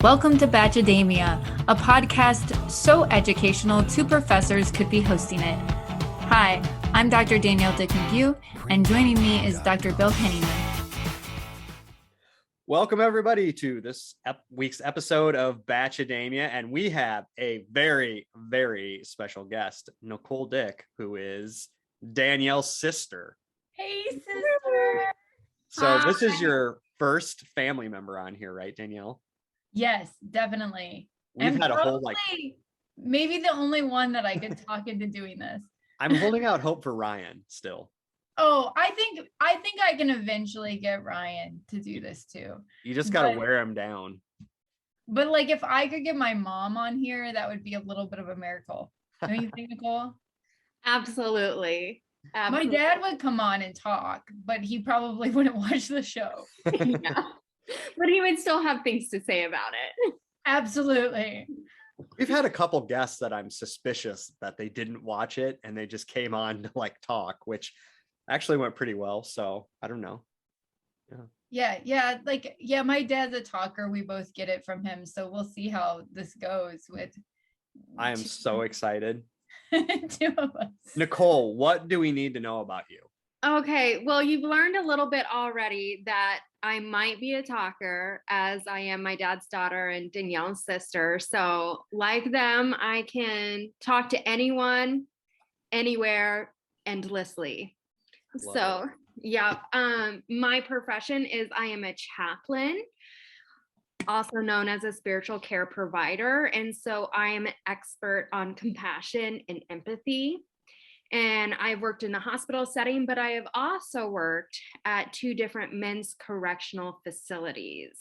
Welcome to Bachademia, a podcast so educational two professors could be hosting it. Hi, I'm Dr. Danielle Dick Danielle, and joining me is Dr. Bill Henneman. Welcome everybody to this week's episode of Bachademia, and we have a very, very special guest, Nicole Dick, who is Danielle's sister. Hey, sister. So This is your first family member on here, right, Danielle? Yes, definitely. We've had a whole maybe the only one that I could talk into doing this. I'm holding out hope for Ryan still. Oh, I think I can eventually get Ryan to do this too. You just got to wear him down. But like, if I could get my mom on here, that would be a little bit of a miracle. Don't you think, Nicole? Absolutely. My dad would come on and talk, but he probably wouldn't watch the show. Yeah. But he would still have things to say about it. Absolutely. We've had a couple guests that I'm suspicious that they didn't watch it and they just came on to like talk, which actually went pretty well. So I don't know. Yeah. My dad's a talker. We both get it from him. So we'll see how this goes with. I am so excited. Two of us. Nicole, what do we need to know about you? Okay, well, you've learned a little bit already that I might be a talker, as I am my dad's daughter and Danielle's sister. So like them, I can talk to anyone, anywhere, endlessly. Yeah. My profession is I am a chaplain, also known as a spiritual care provider. And so I am an expert on compassion and empathy. And I've worked in the hospital setting, but I have also worked at 2 different men's correctional facilities.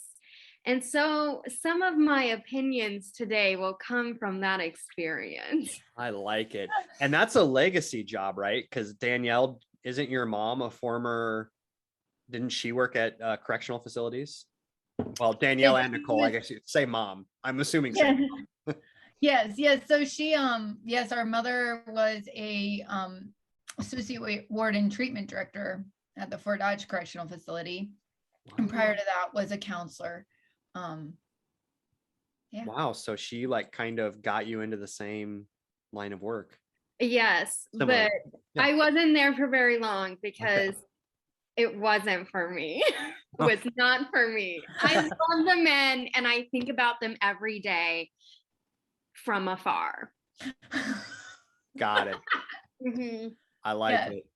And so some of my opinions today will come from that experience. I like it. And that's a legacy job, right? Because Danielle, isn't your mom a former, didn't she work at correctional facilities? Well, Danielle and Nicole, I guess you'd say mom. I'm assuming so. Yes. So she, our mother was a associate warden treatment director at the Fort Dodge Correctional Facility. Wow. And prior to that was a counselor. Wow. So she like kind of got you into the same line of work. Yes, similar. But I wasn't there for very long because it wasn't for me. It was not for me. I love the men and I think about them every day from afar. Got it. Mm-hmm. I like it.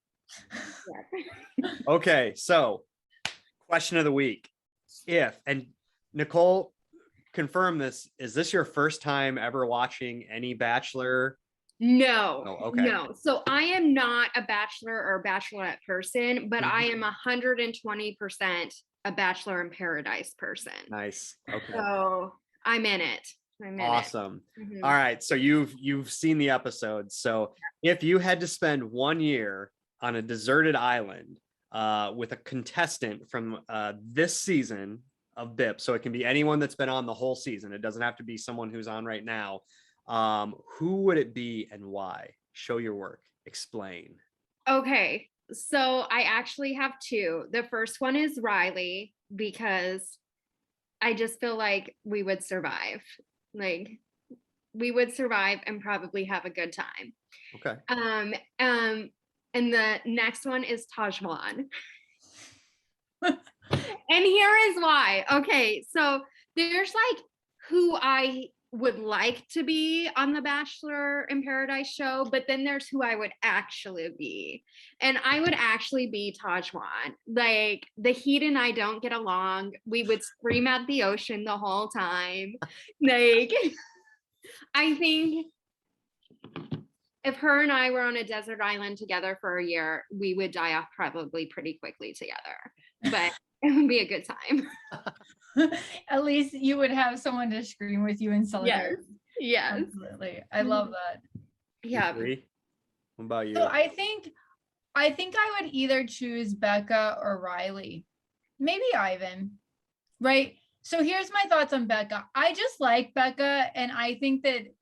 Yeah. Okay, so question of the week. And Nicole, confirm this, is this your first time ever watching any Bachelor? No. Oh, okay. No. So I am not a Bachelor or Bachelorette person, but I am 120% a Bachelor in Paradise person. Nice. Okay. So I'm in it. Awesome. Mm-hmm. All right. So you've seen the episodes. So if you had to spend 1 year on a deserted island with a contestant from this season of BIP, so it can be anyone that's been on the whole season. It doesn't have to be someone who's on right now. Who would it be and why? Show your work. Explain. Okay. So I actually have 2. The first one is Riley, because I just feel like we would survive. Like we would survive and probably have a good time. Okay. And the next one is Tajwan. And here is why. Okay, so there's like who I would like to be on the Bachelor in Paradise show, but then there's who I would actually be. And I would actually be Tajwan. Like the Heat and I don't get along. We would scream at the ocean the whole time. Like I think if her and I were on a desert island together for a year, we would die off probably pretty quickly together. But it would be a good time. At least you would have someone to scream with you in solidarity. Yes. Absolutely. I love that. Yeah. What about you? So I think I would either choose Becca or Riley. Maybe Ivan. Right? So here's my thoughts on Becca. I just like Becca, and I think that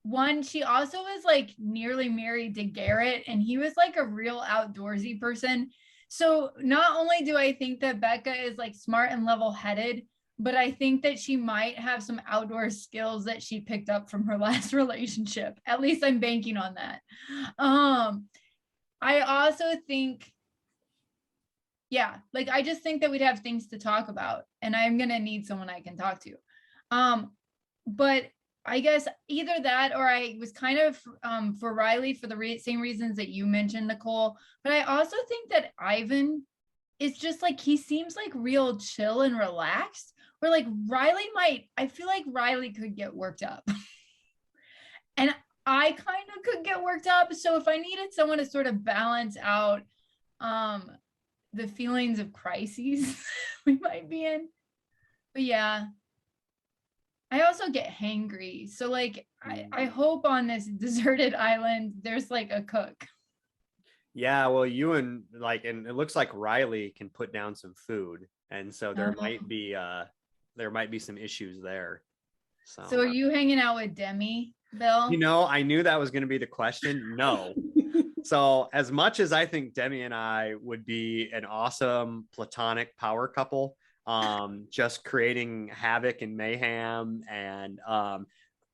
one, she also was like nearly married to Garrett, and he was like a real outdoorsy person. So not only do I think that Becca is like smart and level-headed, but I think that she might have some outdoor skills that she picked up from her last relationship. At least I'm banking on that. I also think, yeah, like I just think that we'd have things to talk about, and I'm gonna need someone I can talk to. But I guess either that, or I was kind of for Riley for the same reasons that you mentioned, Nicole. But I also think that Ivan is just like, he seems like real chill and relaxed. Where like Riley I feel like Riley could get worked up. And I kind of could get worked up. So if I needed someone to sort of balance out the feelings of crises we might be in. But yeah. I also get hangry. So like I hope on this deserted island there's like a cook. Yeah, well, you and it looks like Riley can put down some food. And so there might be some issues there. So are you hanging out with Demi, Bill? You know, I knew that was going to be the question. No. So as much as I think Demi and I would be an awesome platonic power couple, just creating havoc and mayhem, and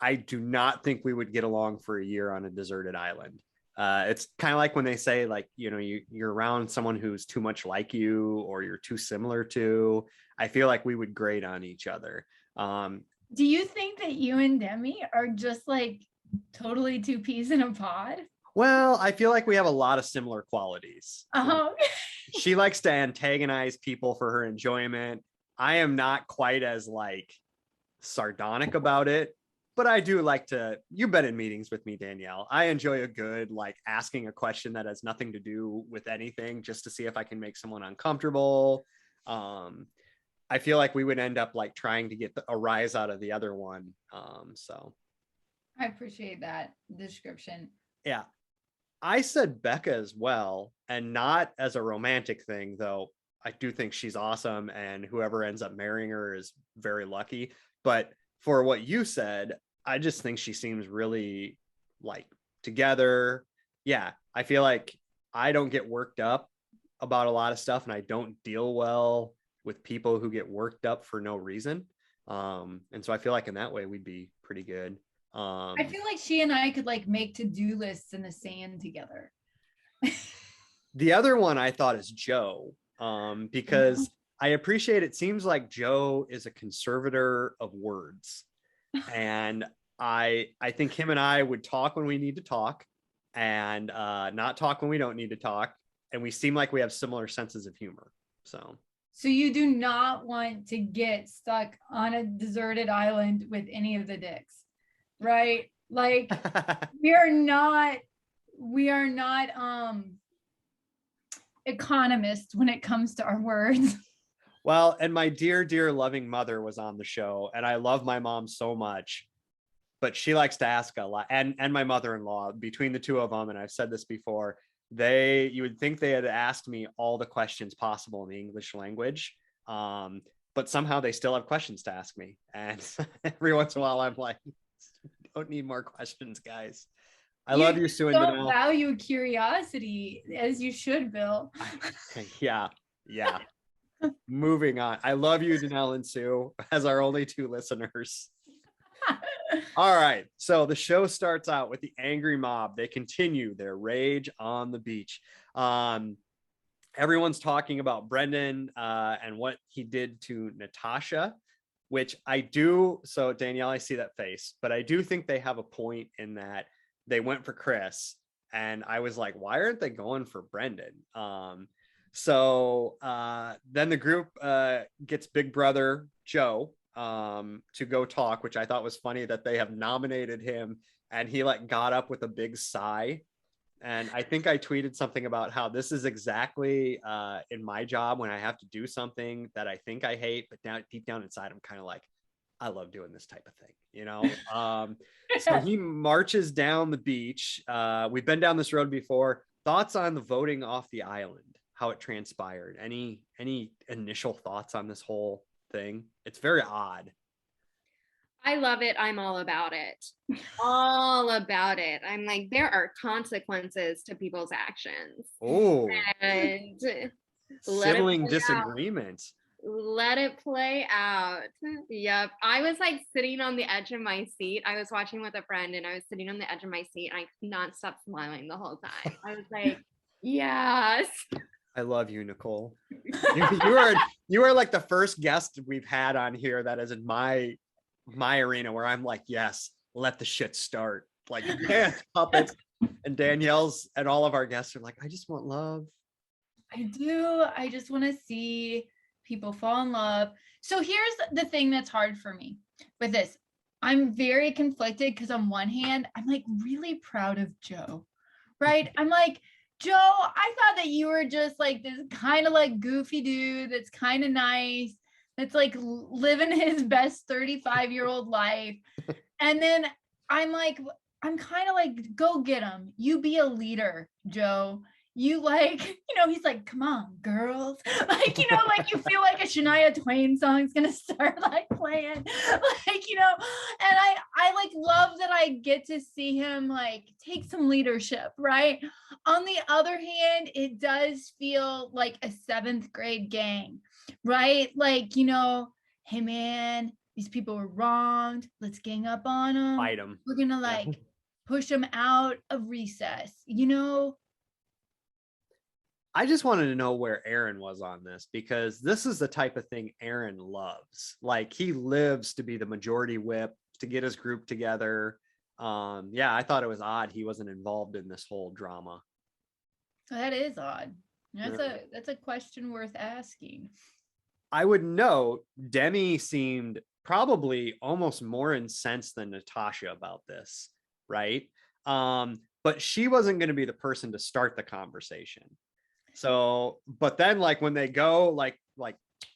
I do not think we would get along for a year on a deserted island. It's kind of like when they say, like, you know, you're around someone who's too much like you or you're too similar to. I feel like we would grate on each other. Do you think that you and Demi are just like totally two peas in a pod? Well, I feel like we have a lot of similar qualities. Oh, she likes to antagonize people for her enjoyment. I am not quite as like sardonic about it, but I do like to, you've been in meetings with me, Danielle. I enjoy a good, like, asking a question that has nothing to do with anything just to see if I can make someone uncomfortable. I feel like we would end up like trying to get a rise out of the other one. So I appreciate that description. Yeah. I said Becca as well, and not as a romantic thing, though. I do think she's awesome, and whoever ends up marrying her is very lucky. But for what you said, I just think she seems really like together. Yeah, I feel like I don't get worked up about a lot of stuff, and I don't deal well with people who get worked up for no reason. And so I feel like in that way we'd be pretty good. I feel like she and I could like make to-do lists in the sand together. The other one I thought is Joe, because I appreciate, it seems like Joe is a conservator of words. And I think him and I would talk when we need to talk, and not talk when we don't need to talk. And we seem like we have similar senses of humor. So you do not want to get stuck on a deserted island with any of the dicks, right? Like we are not economists when it comes to our words. Well, and my dear, dear loving mother was on the show, and I love my mom so much, but she likes to ask a lot. And my mother-in-law, between the two of them, and I've said this before, you would think they had asked me all the questions possible in the English language. But somehow they still have questions to ask me. And every once in a while I'm like, don't need more questions, guys. I love you, Sue and Danielle. Don't value curiosity as you should, Bill. Yeah. Moving on. I love you, Danielle and Sue, as our only two listeners. All right. So the show starts out with the angry mob. They continue their rage on the beach. Everyone's talking about Brendan and what he did to Natasha, which I do. So Danielle, I see that face, but I do think they have a point in that they went for Chris. And I was like, why aren't they going for Brendan? So then the group gets Big Brother Joe to go talk, which I thought was funny that they have nominated him, and he like got up with a big sigh. And I think I tweeted something about how this is exactly in my job when I have to do something that I think I hate, but deep down inside, I'm kind of like, I love doing this type of thing, you know? So he marches down the beach. We've been down this road before. Thoughts on the voting off the island, how it transpired? Any initial thoughts on this whole thing? It's very odd. I love it. I'm all about it. All about it. I'm like, there are consequences to people's actions. Oh, and sibling disagreements. Let it play out. Yep. I was like sitting on the edge of my seat. I was watching with a friend and I was sitting on the edge of my seat and I could not stop smiling the whole time. I was like, yes. I love you, Nicole. You are like the first guest we've had on here that is in my arena where I'm like, yes, let the shit start. Like dance puppets. And Danielle's and all of our guests are like, I just want love. I do. I just want to see people fall in love. So here's the thing that's hard for me with this. I'm very conflicted because on one hand, I'm like really proud of Joe, right? I'm like, Joe, I thought that you were just like this kind of like goofy dude that's kind of nice, that's like living his best 35-year-old life. And then I'm like, I'm kind of like, go get him. You be a leader, Joe. You like, he's like, come on, girls. Like, like you feel like a Shania Twain song is gonna start like playing. Like, and I like love that I get to see him like take some leadership, right? On the other hand, it does feel like a 7th grade gang, right? Like, hey man, these people were wronged. Let's gang up on them. Fight them. We're gonna like push them out of recess, I just wanted to know where Aaron was on this because this is the type of thing Aaron loves. Like he lives to be the majority whip, to get his group together. I thought it was odd he wasn't involved in this whole drama. That is odd. That's a question worth asking. I would note Demi seemed probably almost more incensed than Natasha about this, right? But she wasn't going to be the person to start the conversation. So, but then like when they go like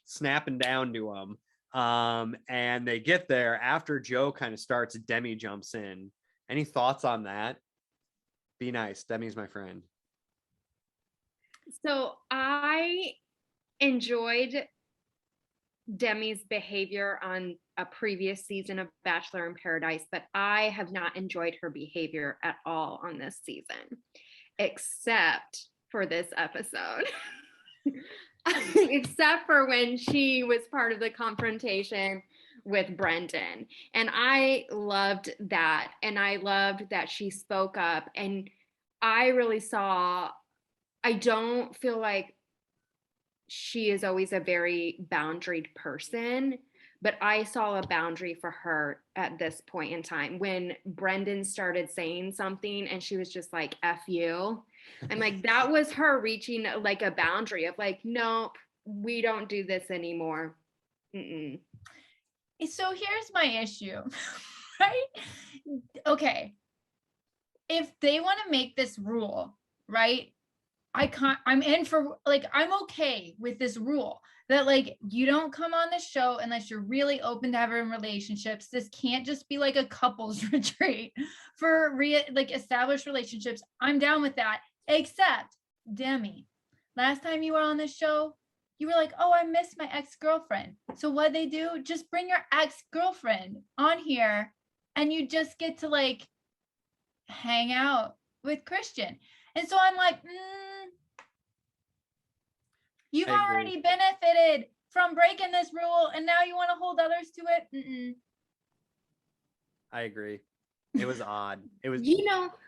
snapping down to him, and they get there after Joe kind of starts, Demi jumps in. Any thoughts on that? Be nice. Demi's my friend. So I enjoyed Demi's behavior on a previous season of Bachelor in Paradise, but I have not enjoyed her behavior at all on this season, except for this episode. Except for when she was part of the confrontation with Brendan. And I loved that. And I loved that she spoke up. And I really saw, I don't feel like she is always a very boundaried person, but I saw a boundary for her at this point in time when Brendan started saying something and she was just like, F you. I'm like, that was her reaching like a boundary of like, nope, we don't do this anymore. Mm-mm. So here's my issue, right? Okay. If they want to make this rule, right? I'm in for like, I'm okay with this rule that like, you don't come on the show unless you're really open to having relationships. This can't just be like a couples retreat for like established relationships. I'm down with that, except Demi. Last time you were on this show, you were like, oh, I miss my ex-girlfriend. So what they do, just bring your ex-girlfriend on here and you just get to like hang out with Christian. And so I'm like, you've already benefited from breaking this rule and now you want to hold others to it. I agree. It was odd. It was,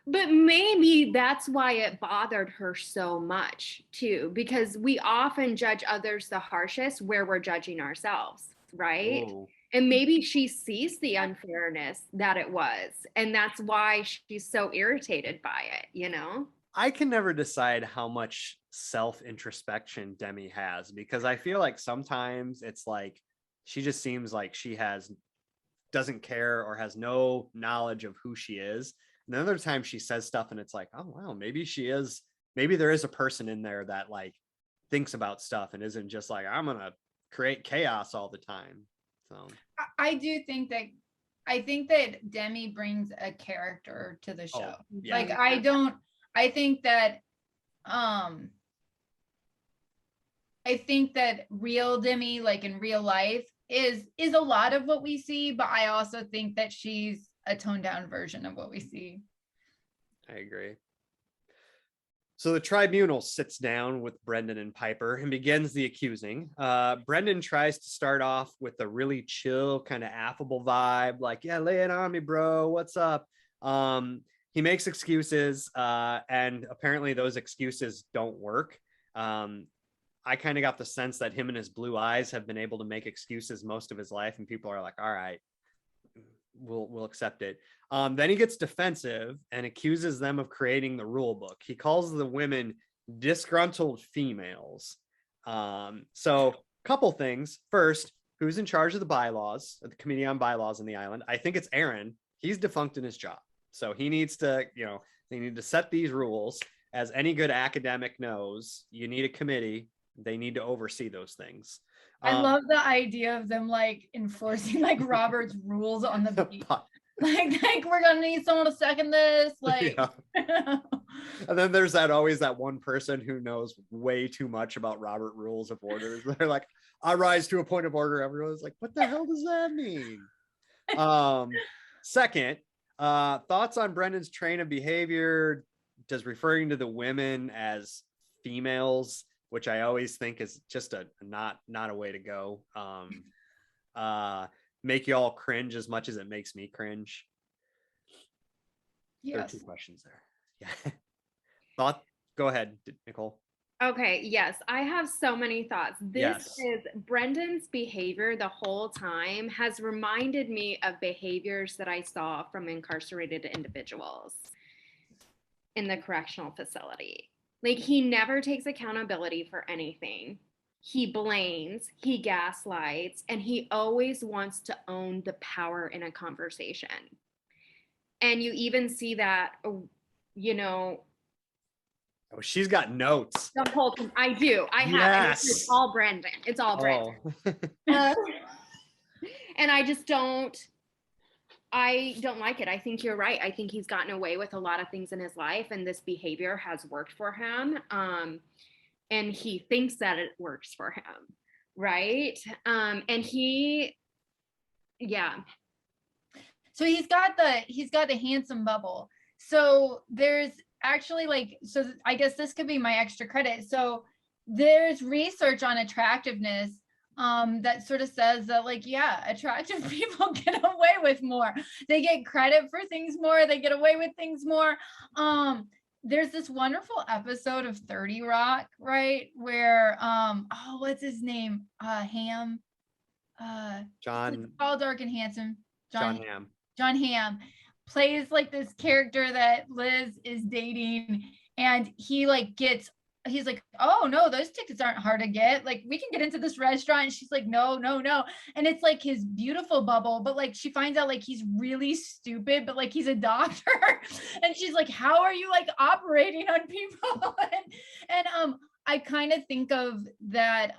but maybe that's why it bothered her so much too, because we often judge others the harshest where we're judging ourselves, right? Ooh. And maybe she sees the unfairness that it was, and that's why she's so irritated by it, I can never decide how much self-introspection Demi has, because I feel like sometimes it's like she just seems like she doesn't care or has no knowledge of who she is. And other times she says stuff and it's like, oh wow, maybe there is a person in there that like thinks about stuff and isn't just like, I'm gonna create chaos all the time. So I think that Demi brings a character to the show. Yeah. Like I think that real Demi, like in real life, is a lot of what we see, but I also think that she's a toned down version of what we see. I agree. So the tribunal sits down with Brendan and Pieper and begins the accusing. Brendan tries to start off with a really chill, kind of affable vibe, like, yeah, lay it on me, bro. What's up? He makes excuses, and apparently those excuses don't work. I kind of got the sense that him and his blue eyes have been able to make excuses most of his life, and people are like, all right, we'll accept it. Then he gets defensive and accuses them of creating the rule book. He calls the women disgruntled females. So couple things. First, who's in charge of the bylaws, of the committee on bylaws in the island? I think it's Aaron. He's defunct in his job. So he needs to, they need to set these rules. As any good academic knows, you need a committee. They need to oversee those things. I love the idea of them like enforcing like Robert's rules on the beat. like we're gonna need someone to second this. Like, yeah. And then there's always that one person who knows way too much about Robert rules of orders. They're like, I rise to a point of order. Everyone's like, what the hell does that mean? Second, thoughts on Brendan's train of behavior. Does referring to the women as females, which I always think is just a not a way to go. Make you all cringe as much as it makes me cringe. Yes. There are 2 questions there. Yeah. Thought? Go ahead, Nicole. Okay, yes, I have so many thoughts. This is Brendan's behavior the whole time has reminded me of behaviors that I saw from incarcerated individuals in the correctional facility. Like, he never takes accountability for anything. He blames, he gaslights, and he always wants to own the power in a conversation. And you even see that, Oh, she's got notes. The whole time. I do. I have. Yes. It's all Brendan. It's all Brendan. And I just don't like it. I think you're right. I think he's gotten away with a lot of things in his life, and this behavior has worked for him. And he thinks that it works for him, right? And So he's got the handsome bubble. So there's actually I guess this could be my extra credit. So there's research on attractiveness that sort of says that attractive people get away with more. They get credit for things more. They get away with things more. There's this wonderful episode of 30 Rock, right? Where, what's his name? Ham. John. Tall, dark, and handsome. John Hamm. John Hamm plays like this character that Liz is dating, and he's like, oh no, those tickets aren't hard to get. Like, we can get into this restaurant. And she's like, no. And it's like his beautiful bubble, but like she finds out like he's really stupid, but like he's a doctor. And she's like, how are you like operating on people? and I kind of think of that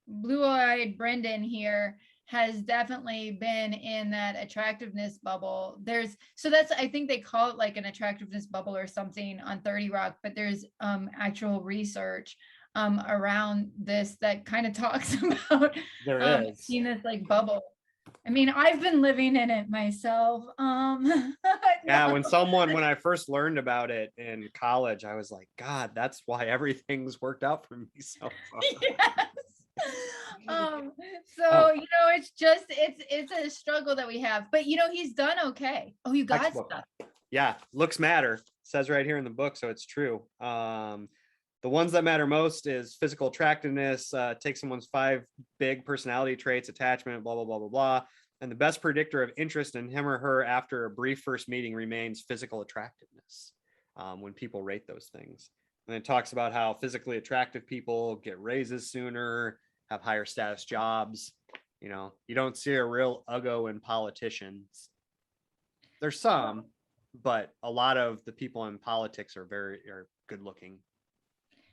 blue-eyed Brendan here has definitely been in that attractiveness bubble. I think they call it like an attractiveness bubble or something on 30 Rock, but there's actual research around this that kind of talks about seeing this like bubble. I mean, I've been living in it myself. Yeah, when I first learned about it in college, I was like, God, that's why everything's worked out for me so far. Yes. It's a struggle that we have, but he's done okay. Oh, you got stuff. Yeah, looks matter. It says right here in the book, so it's true. The ones that matter most is physical attractiveness, take someone's 5 big personality traits, attachment, blah, blah, blah, blah, blah. And the best predictor of interest in him or her after a brief first meeting remains physical attractiveness, when people rate those things. And it talks about how physically attractive people get raises sooner, have higher status jobs. You don't see a real uggo in politicians. There's some, but a lot of the people in politics are good looking.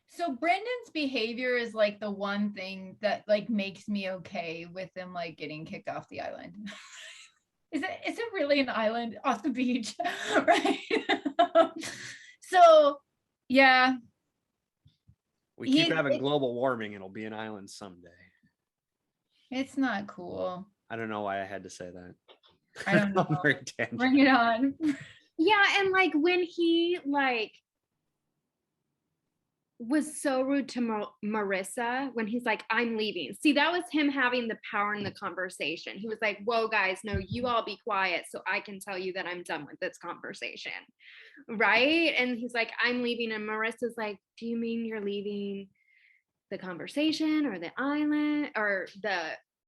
So Brendan's behavior is like the one thing that like makes me okay with him like getting kicked off the island. Is it really an island off the beach? Right. So yeah. We keep having global warming. It'll be an island someday. It's not cool. I don't know why I had to say that. I don't know. Bring it on. Yeah, and like when he was so rude to Marissa when he's like, I'm leaving. See, that was him having the power in the conversation. He was like, whoa, guys, no, you all be quiet so I can tell you that I'm done with this conversation. Right? And he's like, I'm leaving. And Marissa's like, do you mean you're leaving the conversation or the island or the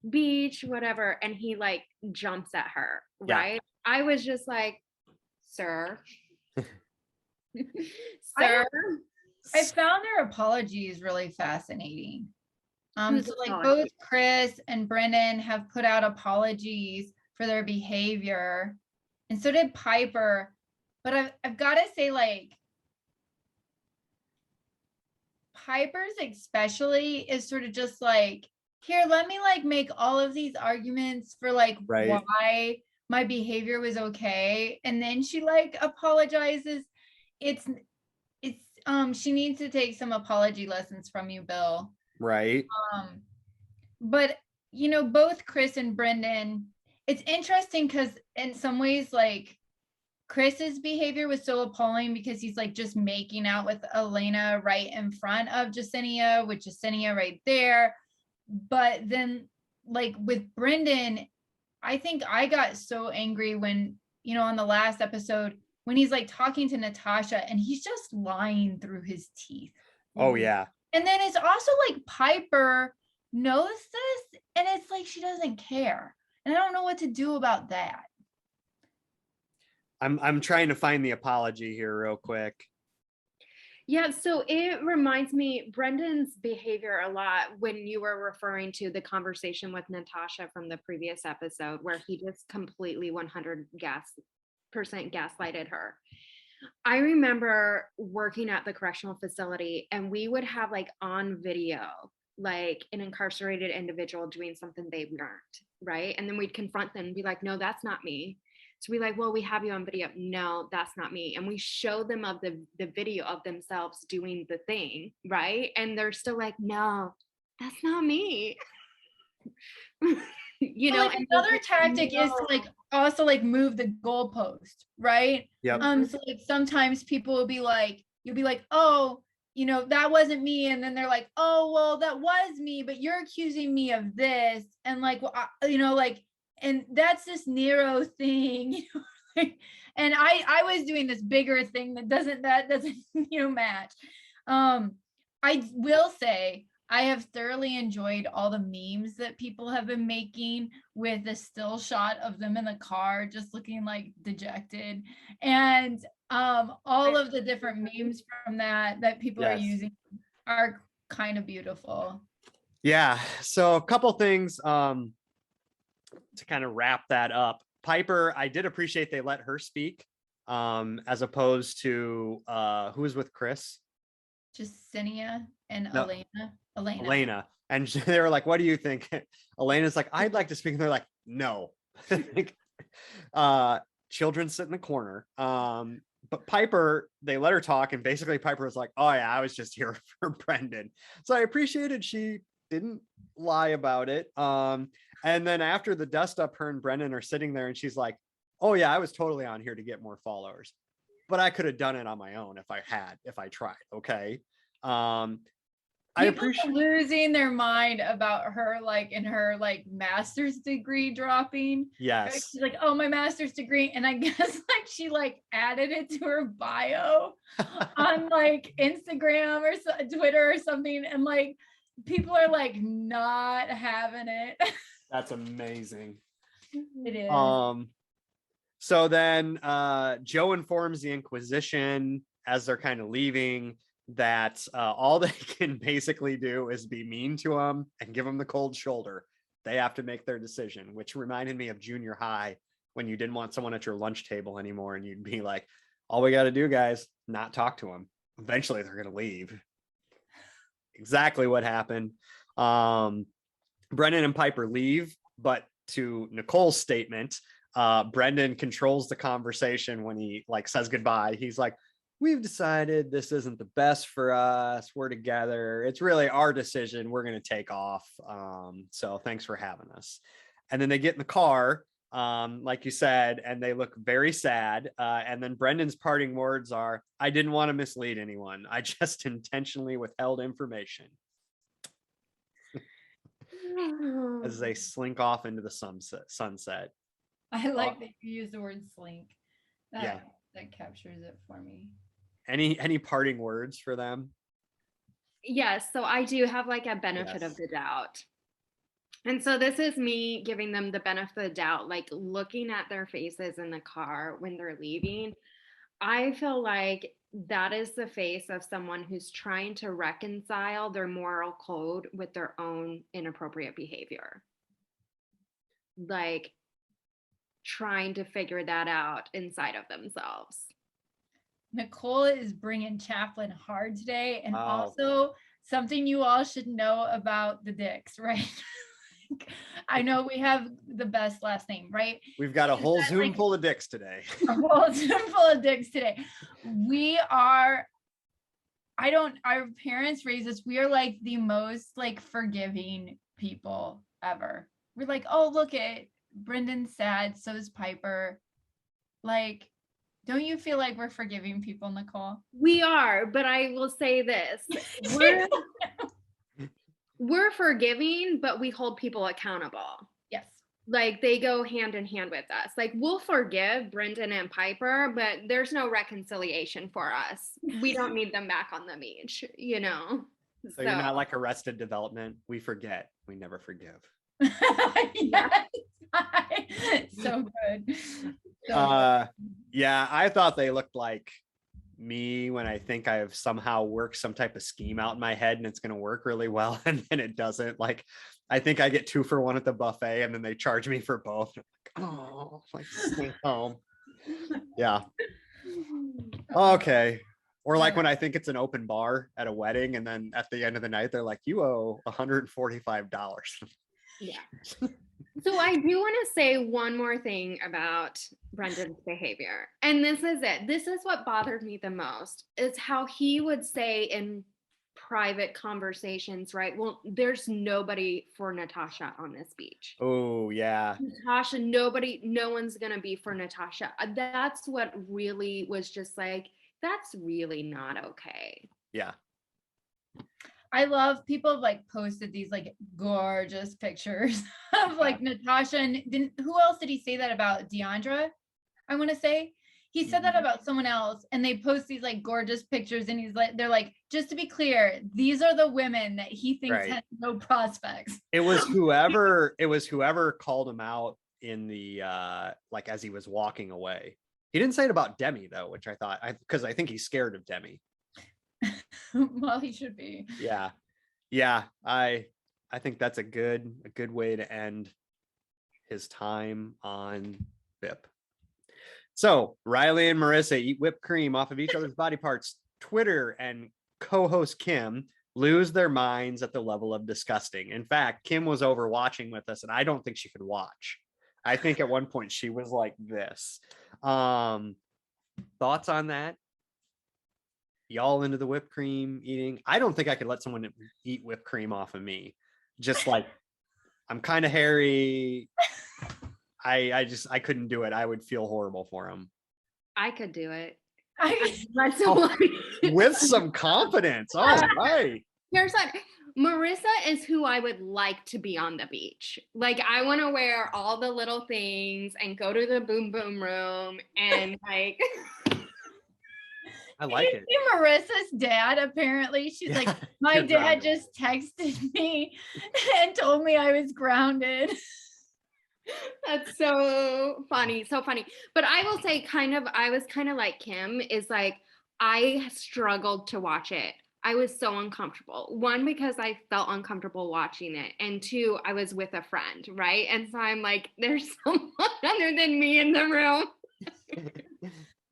beach, whatever? And he like jumps at her. Right? I was just like, sir. Sir. I found their apologies really fascinating. Whose So like apology? both Chris and Brendan have put out apologies for their behavior, and so did Piper. But I've got to say, like, Piper's especially is sort of just like, here, let me like make all of these arguments for like why my behavior was okay, and then she like apologizes. It's she needs to take some apology lessons from you, Bill. Right. But you know, both Chris and Brendan, it's interesting because in some ways, like, Chris's behavior was so appalling because he's like just making out with Elena right in front of Jasenia, with Jasenia right there. But then like with Brendan, I think I got so angry when, you know, on the last episode, when he's like talking to Natasha and he's just lying through his teeth. Oh yeah. And then it's also like Piper knows this and it's like she doesn't care. And I don't know what to do about that. I'm trying to find the apology here real quick. Yeah, so it reminds me Brendan's behavior a lot when you were referring to the conversation with Natasha from the previous episode where he just completely 100% gaslighted her. I remember working at the correctional facility and we would have like on video like an incarcerated individual doing something they weren't, right? And then we'd confront them and be like, no, that's not me. So we're like, well, we have you on video. No, that's not me. And we show them of the video of themselves doing the thing, right? And they're still like, no, that's not me. You know, like, another tactic is to like also like move the goalpost, right? Yep. So like sometimes people will be like, you'll be like, oh, you know, that wasn't me, and then they're like, oh, well, that was me, but you're accusing me of this, and like, well, you know, like, and that's this narrow thing, you know, like, and I was doing this bigger thing that doesn't you know match. I will say I have thoroughly enjoyed all the memes that people have been making with the still shot of them in the car just looking like dejected, and all of the different memes from that people are using are kind of beautiful. Yeah, so a couple things to kind of wrap that up. Piper, I did appreciate they let her speak as opposed to who was with Chris? Jasenia and Elena. And they were like, what do you think? Elena's like, I'd like to speak. And they're like, no. Children sit in the corner. But Piper, they let her talk, and basically Piper was like, oh yeah, I was just here for Brendan. So I appreciated she didn't lie about it. And then after the dust up, her and Brendan are sitting there and she's like, oh yeah, I was totally on here to get more followers, but I could have done it on my own if I tried. Okay. I appreciate losing their mind about her, like in her like master's degree dropping. Yes. Right? She's like, oh, my master's degree. And I guess like she like added it to her bio on like Instagram or Twitter or something. And like people are like not having it. That's amazing. It is. So then Joe informs the Inquisition as they're kind of leaving that all they can basically do is be mean to him and give him the cold shoulder. They have to make their decision, which reminded me of junior high when you didn't want someone at your lunch table anymore and you'd be like, all we got to do, guys, not talk to them. Eventually they're going to leave. Exactly what happened. Brendan and Piper leave, but to Nicole's statement, Brendan controls the conversation when he like says goodbye. He's like, we've decided this isn't the best for us. We're together. It's really our decision. We're going to take off. So thanks for having us. And then they get in the car. like you said, and they look very sad. And then Brendan's parting words are, "I didn't want to mislead anyone. I just intentionally withheld information." As they slink off into the sunset. I like that you use the word slink. Yeah. That captures it for me. Any parting words for them? Yes, so I do have like a benefit of the doubt. And so this is me giving them the benefit of the doubt, like looking at their faces in the car when they're leaving. I feel like that is the face of someone who's trying to reconcile their moral code with their own inappropriate behavior. Like trying to figure that out inside of themselves. Nicole is bringing Chaplin hard today. And also something you all should know about the Dicks, right? I know we have the best last name, right? We've got a whole Zoom full of Dicks today. A whole Zoom full of Dicks today. Our parents raised us, we are like the most like forgiving people ever. We're like, oh, look at Brendan's sad, so is Pieper. Like, don't you feel like we're forgiving people, Nicole? We are, but I will say this. We're forgiving, but we hold people accountable. Yes. Like they go hand in hand with us. Like we'll forgive Brendan and Pieper, but there's no reconciliation for us. We don't need them back on the beach, you know? So you're not like Arrested Development. We forget, we never forgive. Yes. So good. Yeah, I thought they looked like me when I think I've somehow worked some type of scheme out in my head and it's going to work really well, and then it doesn't. Like I think I get 2 for 1 at the buffet and then they charge me for both. I'm like, oh, like stay home. Yeah. Okay. Or like when I think it's an open bar at a wedding and then at the end of the night they're like, you owe $145. Yeah. So I do want to say one more thing about Brendan's behavior. And this is it. This is what bothered me the most, is how he would say in private conversations, right? Well, there's nobody for Natasha on this beach. Oh, yeah. Natasha, no one's going to be for Natasha. That's what really was just like, that's really not okay. Yeah. I love people have like posted these like gorgeous pictures of like Natasha, and who else did he say that about? Deandra, I want to say. He said that about someone else, and they post these like gorgeous pictures, and they're like, just to be clear, these are the women that he thinks has no prospects. It was whoever called him out in the like as he was walking away. He didn't say it about Demi though, which I thought, because I think he's scared of Demi. Well, he should be. Yeah. I think that's a good way to end his time on VIP. So Riley and Marissa eat whipped cream off of each other's body parts. Twitter and co-host Kim lose their minds at the level of disgusting. In fact, Kim was over watching with us, and I don't think she could watch. I think at one point she was like this. Thoughts on that? Y'all into the whipped cream eating? I don't think I could let someone eat whipped cream off of me. Just like, I'm kind of hairy. I couldn't do it. I would feel horrible for him. I could do it. With some confidence. All right. Here's what, Marissa is who I would like to be on the beach. Like I want to wear all the little things and go to the boom boom room and like I like it. Marissa's dad, apparently, she's like, my dad just texted me and told me I was grounded. That's so funny. But I will say I was kind of like Kim, is like, I struggled to watch it. I was so uncomfortable. 1, because I felt uncomfortable watching it. And 2, I was with a friend, right? And so I'm like, there's someone other than me in the room.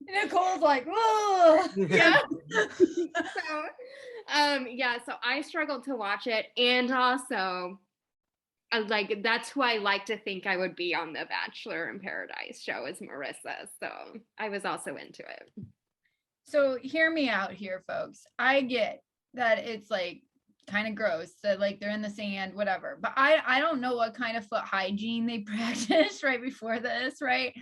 Nicole's like, whoa. Yeah. So I struggled to watch it. And also, like, that's who I like to think I would be on the Bachelor in Paradise show, is Marissa. So I was also into it. So hear me out here, folks. I get that it's like kind of gross. So like they're in the sand, whatever. But I don't know what kind of foot hygiene they practice right before this, right?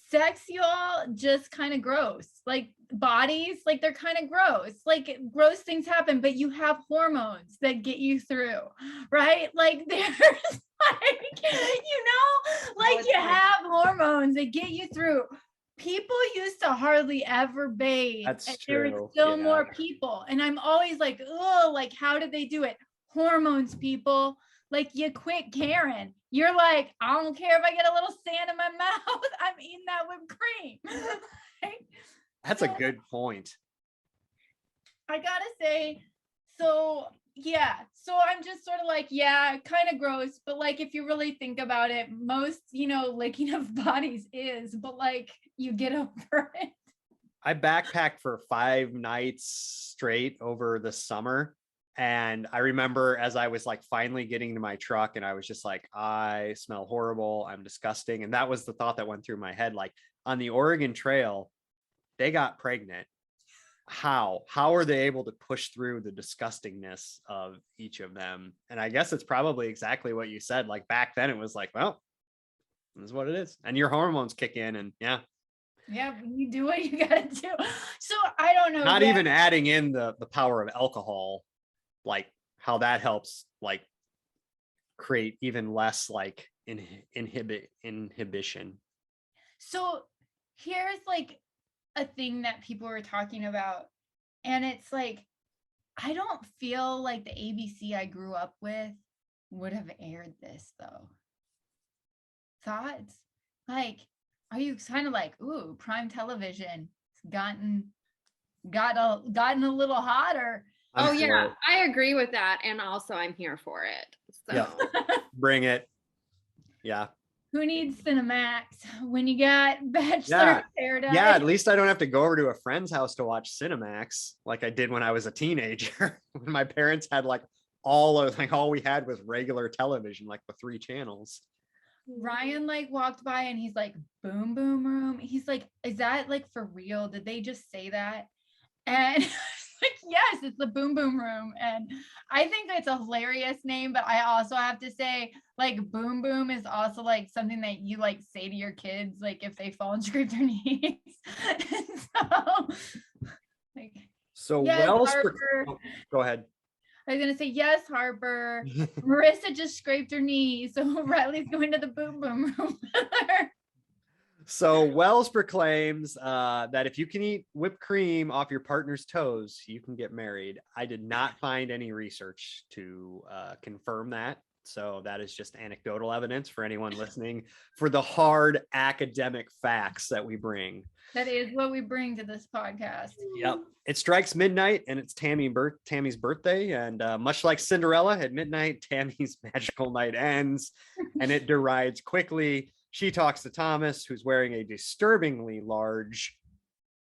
Sex, y'all, just kind of gross. Like bodies, like they're kind of gross. Like gross things happen, but you have hormones that get you through, right? Like there's like, like you have hormones that get you through. People used to hardly ever bathe. That's and true. There's still Yeah. more people. And I'm always like, oh, like how did they do it? Hormones, people. Like you quit caring. You're like, I don't care if I get a little sand in my mouth. I'm eating that whipped cream. Right? That's a good point. I gotta say, so yeah. So I'm just sort of like, yeah, kind of gross. But like, if you really think about it, most, licking of bodies is, but like you get over it. I backpacked for 5 nights straight over the summer. And I remember as I was like finally getting to my truck and I was just like, I smell horrible. I'm disgusting. And that was the thought that went through my head. Like on the Oregon Trail, they got pregnant. How are they able to push through the disgustingness of each of them? And I guess it's probably exactly what you said. Like back then it was like, well, this is what it is. And your hormones kick in and yeah, you do what you gotta do. So I don't know. Not even adding in the power of alcohol, like how that helps like create even less like inhibition. So here's like a thing that people were talking about, and it's like, I don't feel like the ABC I grew up with would have aired this though. Thoughts? Like, are you kind of like, ooh, prime television gotten a little hotter? Oh yeah, I agree with that, and also I'm here for it. So yeah. Bring it. Yeah. Who needs Cinemax when you got Bachelor Yeah. Paradise? Yeah, at least I don't have to go over to a friend's house to watch Cinemax like I did when I was a teenager. When my parents had like all we had was regular television, like the 3 channels. Ryan like walked by and he's like, boom boom room. He's like, is that like for real? Did they just say that? And like, yes, it's the boom boom room. And I think it's a hilarious name, but I also have to say, like, boom boom is also like something that you like say to your kids, like if they fall and scrape their knees. So yes, go ahead. I was gonna say, yes, Harper. Marissa just scraped her knee, so Riley's going to the boom boom room. So Wells proclaims that if you can eat whipped cream off your partner's toes, you can get married. I did not find any research to confirm that. So that is just anecdotal evidence for anyone listening for the hard academic facts that we bring. That is what we bring to this podcast. Yep. It strikes midnight and it's Tammy's birthday. And much like Cinderella at midnight, Tammy's magical night ends and it derides quickly. She talks to Thomas, who's wearing a disturbingly large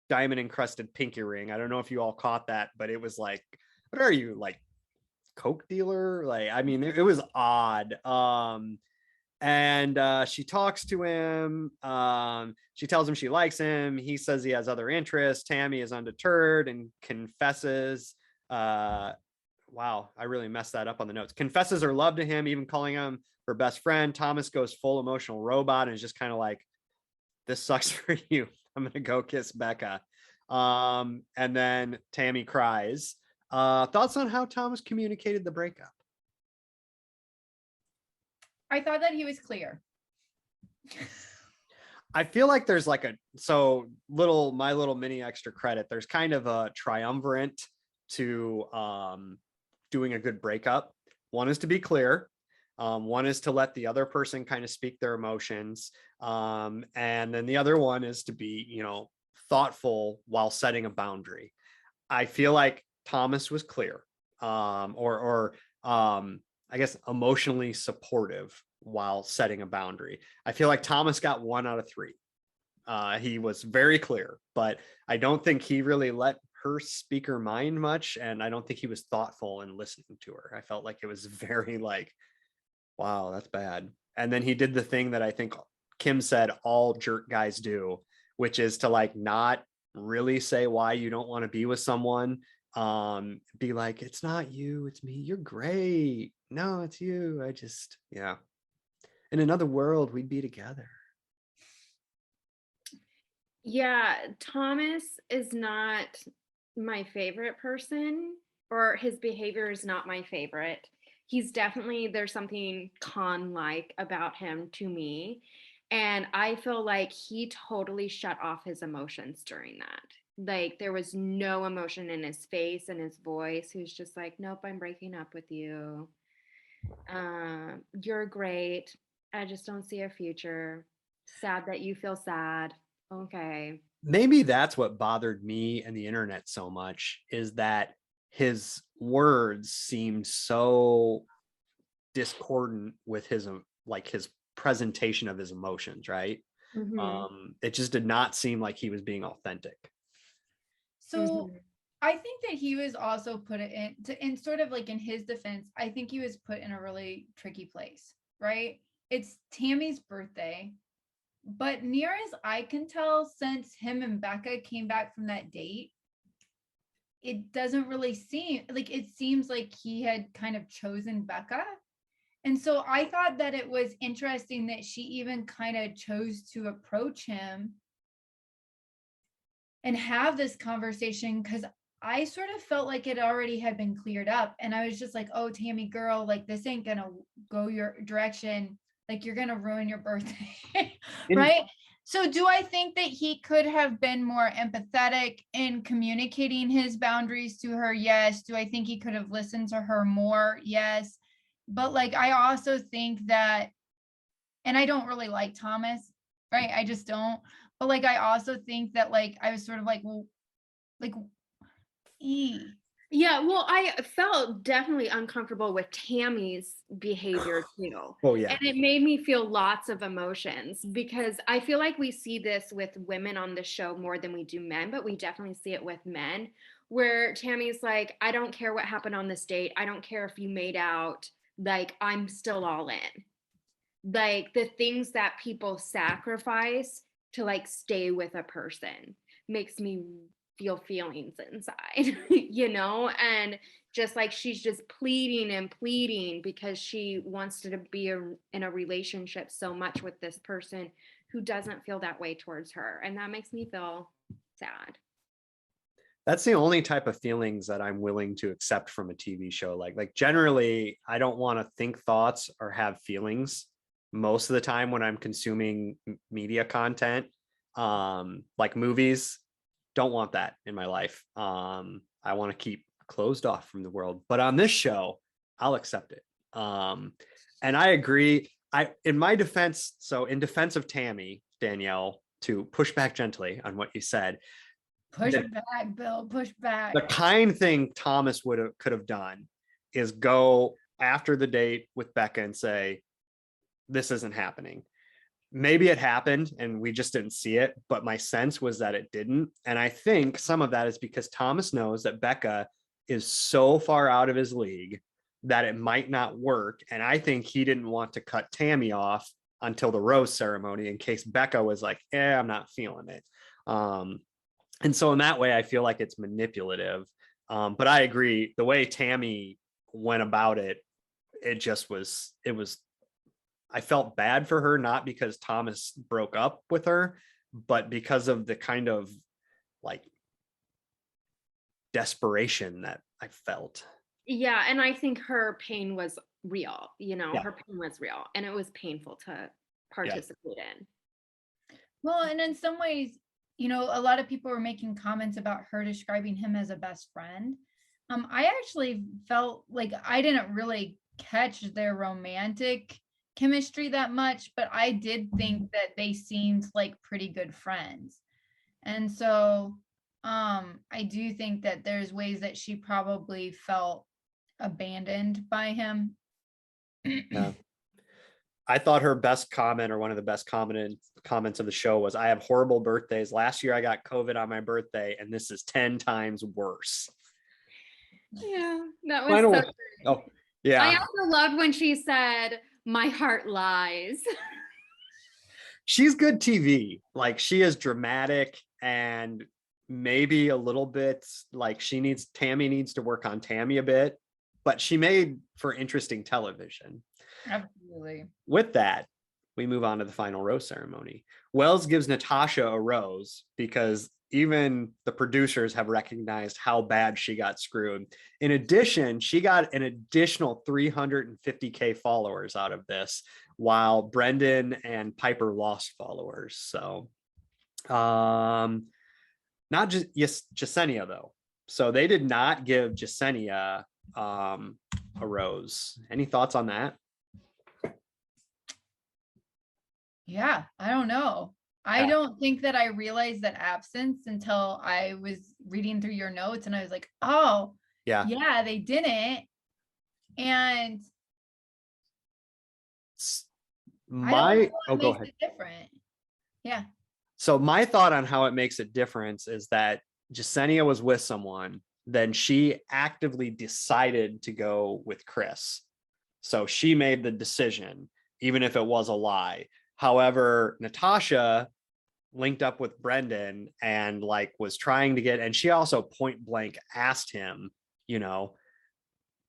diamond encrusted pinky ring. I don't know if you all caught that, but it was like, what are you, like coke dealer? Like, I mean, it was odd. And she talks to him. She tells him she likes him. He says he has other interests. Tammy is undeterred and confesses. Wow, I really messed that up on the notes. Confesses her love to him, even calling him her best friend. Thomas goes full emotional robot and is just kind of like, this sucks for you. I'm going to go kiss Becca. And then Tammy cries. Thoughts on how Thomas communicated the breakup? I thought that he was clear. I feel like there's like my little mini extra credit. There's kind of a triumvirate to doing a good breakup. One is to be clear. One is to let the other person kind of speak their emotions. And then the other one is to be, thoughtful while setting a boundary. I feel like Thomas was clear, or I guess emotionally supportive while setting a boundary. I feel like Thomas got 1 out of 3. He was very clear, but I don't think he really let her speak her mind much. And I don't think he was thoughtful in listening to her. I felt like it was very like, wow, that's bad. And then he did the thing that I think Kim said all jerk guys do, which is to like not really say why you don't want to be with someone, be like, it's not you, it's me, you're great, no, it's you, yeah, in another world we'd be together. Yeah, Thomas is not my favorite person, or his behavior is not my favorite. He's definitely, there's something con-like about him to me. And I feel like he totally shut off his emotions during that. Like there was no emotion in his face and his voice. He was just like, nope, I'm breaking up with you. You're great. I just don't see a future. Sad that you feel sad. Okay. Maybe that's what bothered me and the internet so much, is that his words seemed so discordant with his presentation of his emotions, right? It just did not seem like he was being authentic. So I think that he was also put in sort of like in his defense, I think he was put in a really tricky place, right? It's Tammy's birthday, but near as I can tell, since him and Becca came back from that date, it doesn't really seem like, it seems like he had kind of chosen Becca. And so I thought that it was interesting that she even kind of chose to approach him and have this conversation, because I sort of felt like it already had been cleared up. And I was just like, oh, Tammy girl, like this ain't gonna go your direction. Like you're gonna ruin your birthday. Right? So do I think that he could have been more empathetic in communicating his boundaries to her? Yes. Do I think he could have listened to her more? Yes. But like, I also think that, and I don't really like Thomas, right? I just don't. But like, I also think that like, I was sort of like, well, like, yeah, well, I felt definitely uncomfortable with Tammy's behavior too. Oh yeah. And it made me feel lots of emotions, because I feel like we see this with women on the show more than we do men, but we definitely see it with men, where Tammy's like, I don't care what happened on this date. I don't care if you made out. Like, I'm still all in. Like the things that people sacrifice to like stay with a person makes me feel feelings inside, and just like she's just pleading and pleading because she wants to be in a relationship so much with this person who doesn't feel that way towards her. And that makes me feel sad. That's the only type of feelings that I'm willing to accept from a TV show. Like generally, I don't want to think thoughts or have feelings most of the time when I'm consuming media content, like movies. Don't want that in my life. I want to keep closed off from the world, but on this show, I'll accept it. And I agree. In my defense, so in defense of Tammy, Danielle, to push back gently on what you said, push back, Bill, push back. The kind thing Thomas could have done is go after the date with Becca and say, this isn't happening. Maybe it happened and we just didn't see it, but my sense was that it didn't. And I think some of that is because Thomas knows that Becca is so far out of his league that it might not work. And I think he didn't want to cut Tammy off until the rose ceremony in case Becca was like, I'm not feeling it. And so in that way, I feel like it's manipulative. But I agree, the way Tammy went about it, it was, I felt bad for her, not because Thomas broke up with her, but because of the kind of like desperation that I felt. Yeah. And I think her pain was real, Yeah. Her pain was real, and it was painful to participate in. Well, and in some ways, a lot of people were making comments about her describing him as a best friend. I actually felt like I didn't really catch their romantic chemistry that much, but I did think that they seemed like pretty good friends. And so I do think that there's ways that she probably felt abandoned by him. Yeah. I thought her best comment, or one of the best comments of the show, was, I have horrible birthdays. Last year I got COVID on my birthday, and this is 10 times worse. Yeah, that was so good. Oh, yeah. I also loved when she said, my heart lies. She's good TV. Like, she is dramatic, and maybe a little bit like Tammy needs to work on Tammy a bit, but she made for interesting television. Absolutely. With that, we move on to the final rose ceremony. Wells gives Natasha a rose because even the producers have recognized how bad she got screwed. In addition, she got an additional 350K followers out of this, while Brendan and Pieper lost followers. So, not just Yesenia though. So they did not give Yesenia a rose. Any thoughts on that? Yeah, I don't know. I don't think that I realized that absence until I was reading through your notes and I was like, oh, yeah, they didn't. And go ahead. It different. Yeah. So my thought on how it makes a difference is that Yesenia was with someone, then she actively decided to go with Chris. So she made the decision, even if it was a lie. However, Natasha linked up with Brendan and like was trying to get, and she also point blank asked him, you know,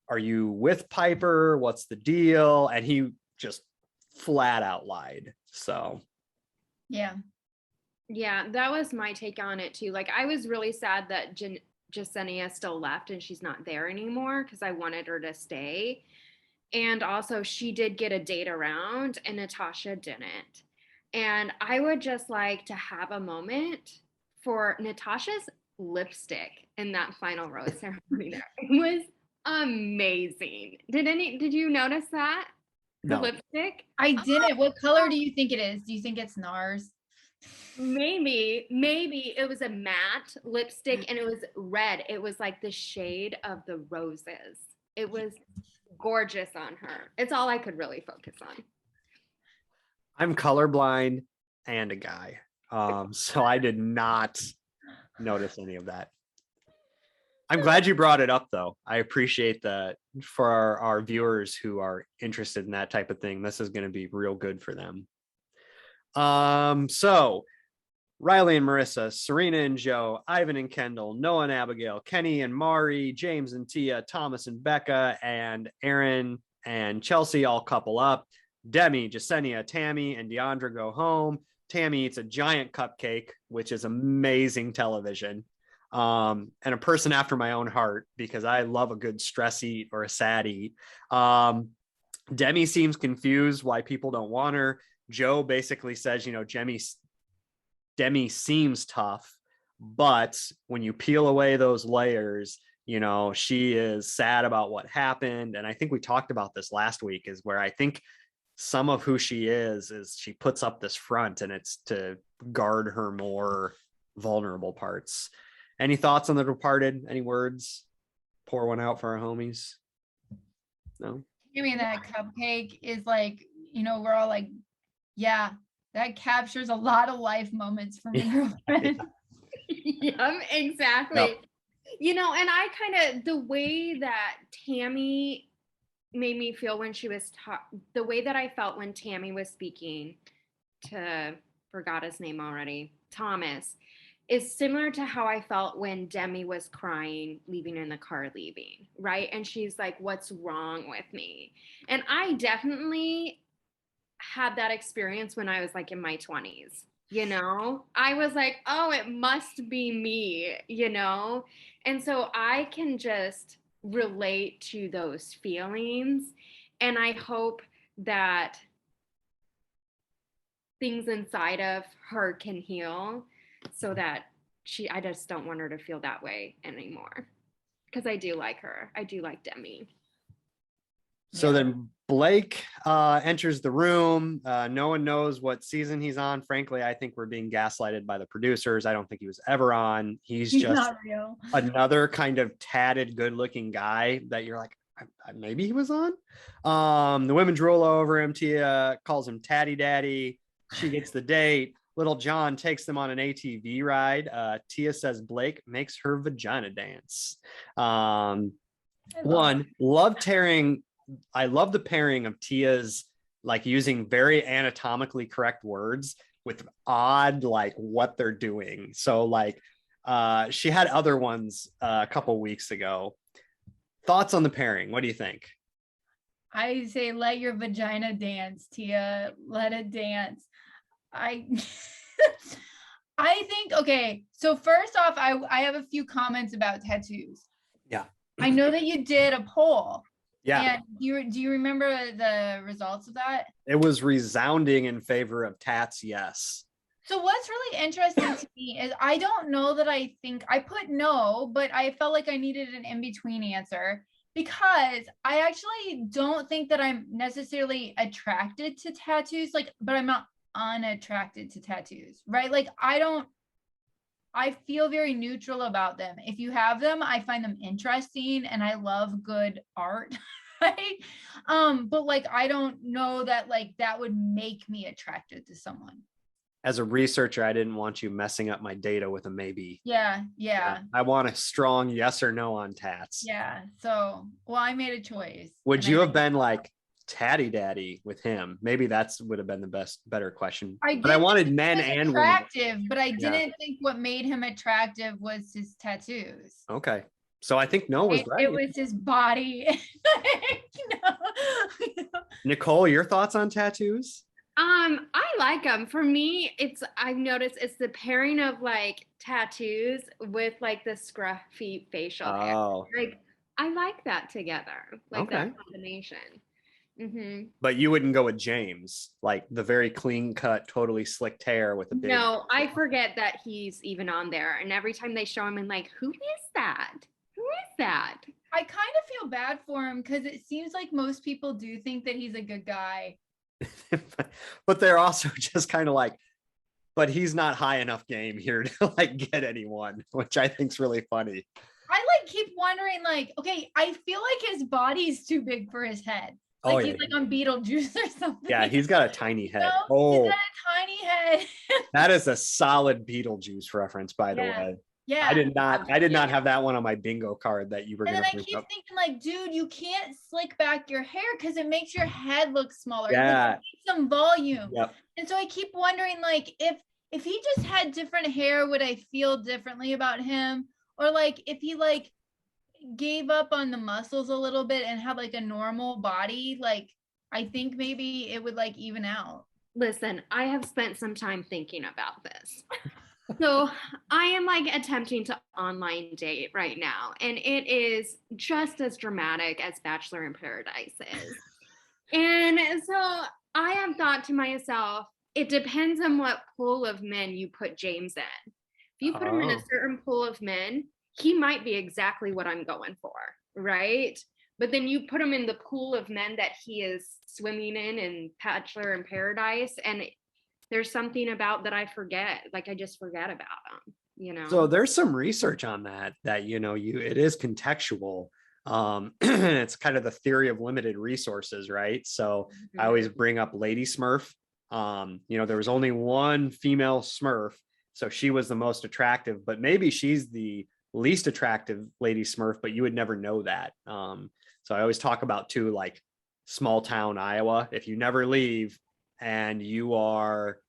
are you with Pieper? What's the deal? And he just flat out lied. So yeah, that was my take on it too. Like, I was really sad that Yesenia still left and she's not there anymore, because I wanted her to stay. And also, she did get a date around and Natasha didn't. And I would just like to have a moment for Natasha's lipstick in that final rose ceremony there. It was amazing. Did you notice that? The lipstick? I didn't. What color do you think it is? Do you think it's NARS? Maybe it was a matte lipstick and it was red. It was like the shade of the roses. It was gorgeous on her. It's all I could really focus on. I'm colorblind and a guy. So I did not notice any of that. I'm glad you brought it up though. I appreciate that for our viewers who are interested in that type of thing. This is going to be real good for them. So Riley and Marissa, Serena and Joe, Ivan and Kendall, Noah and Abigail, Kenny and Mari, James and Tia, Thomas and Becca, and Aaron and Chelsea all couple up. Demi, Yesenia, Tammy, and Deandra go home. Tammy eats a giant cupcake, which is amazing television. And a person after my own heart, because I love a good stress eat or a sad eat. Demi seems confused why people don't want her. Joe basically says, you know, Demi seems tough, but when you peel away those layers, you know, she is sad about what happened. And I think we talked about this last week, is where I think some of who she is she puts up this front and it's to guard her more vulnerable parts. Any thoughts on The Departed? Any words? Pour one out for our homies. No? I mean, that cupcake is like, you know, we're all like, yeah, that captures a lot of life moments for me, girlfriend. Yep, exactly. Yep. You know, and I kind of, the way that Tammy made me feel when she was the way that I felt when Tammy was speaking to, forgot his name already, Thomas, is similar to how I felt when Demi was crying, leaving in the car, right? And she's like, what's wrong with me? And I definitely had that experience when I was like in my 20s, you know? I was like, oh, it must be me, you know? And so I can just relate to those feelings. And I hope that things inside of her can heal so that I just don't want her to feel that way anymore. Because I do like her. I do like Demi. So then Blake enters the room. No one knows what season he's on. Frankly, I think we're being gaslighted by the producers. I don't think he was ever on. He's just not real. Another kind of tatted, good-looking guy that you're like, maybe he was on. The women drool over him. Tia calls him Tatty Daddy. She gets the date. Little John takes them on an ATV ride. Tia says Blake makes her vagina dance. I love the pairing of Tia's like using very anatomically correct words with odd like what they're doing. So like She had other ones a couple weeks ago. Thoughts on the pairing? What do you think? I say let your vagina dance, Tia. Let it dance. I I think, okay, so first off, I have a few comments about tattoos. Yeah. I know that you did a poll. Yeah. And do you remember the results of that? It was resounding in favor of tats, yes. So what's really interesting to me is I don't know that I think I put no, but I felt like I needed an in-between answer because I actually don't think that I'm necessarily attracted to tattoos, like, but I'm not unattracted to tattoos, right? Like I feel very neutral about them. If you have them, I find them interesting and I love good art. Right. But like I don't know that like that would make me attracted to someone. As a researcher, I didn't want you messing up my data with a maybe. Yeah. I want a strong yes or no on tats. Yeah. So well, I made a choice. Would you have been like tatty daddy with him? Maybe that's would have been the better question. But I wanted men and women. Attractive, but I didn't think what made him attractive was his tattoos. Okay. So I think no was right. It was his body. Nicole, your thoughts on tattoos? I like them. For me, I've noticed it's the pairing of like tattoos with like the scruffy facial hair. Like I like that together, like that combination. Mm-hmm. But you wouldn't go with James, like the very clean cut, totally slicked hair with a big. No, I forget that he's even on there, and every time they show him, I'm like, who is that? Who is that? I kind of feel bad for him because it seems like most people do think that he's a good guy. But they're also just kind of like, but he's not high enough game here to like get anyone, which I think is really funny. I like keep wondering, like, okay, I feel like his body's too big for his head. Like he's like on Beetlejuice or something. Yeah, he's got a tiny head. He's got a tiny head. That is a solid Beetlejuice reference, by the way. Yeah. I did not have that one on my bingo card that you were going to bring up. And then I keep thinking like, dude, you can't slick back your hair because it makes your head look smaller. Yeah. It needs some volume. Yep. And so I keep wondering, like, if he just had different hair, would I feel differently about him? Or like if he like gave up on the muscles a little bit and had like a normal body, like I think maybe it would like even out. Listen, I have spent some time thinking about this. So I am like attempting to online date right now, and it is just as dramatic as Bachelor in Paradise is. And so I have thought to myself, it depends on what pool of men you put James in. If you put him in a certain pool of men, he might be exactly what I'm going for, right? But then you put him in the pool of men that he is swimming in Bachelor in Paradise, and there's something about that I forget. Like I just forget about them, you know? So there's some research on that, you know, it is contextual. It's kind of the theory of limited resources, right? So I always bring up Lady Smurf. You know, there was only one female Smurf, so she was the most attractive, but maybe she's the least attractive Lady Smurf, but you would never know that. So I always talk about too, like small town Iowa. If you never leave and you are,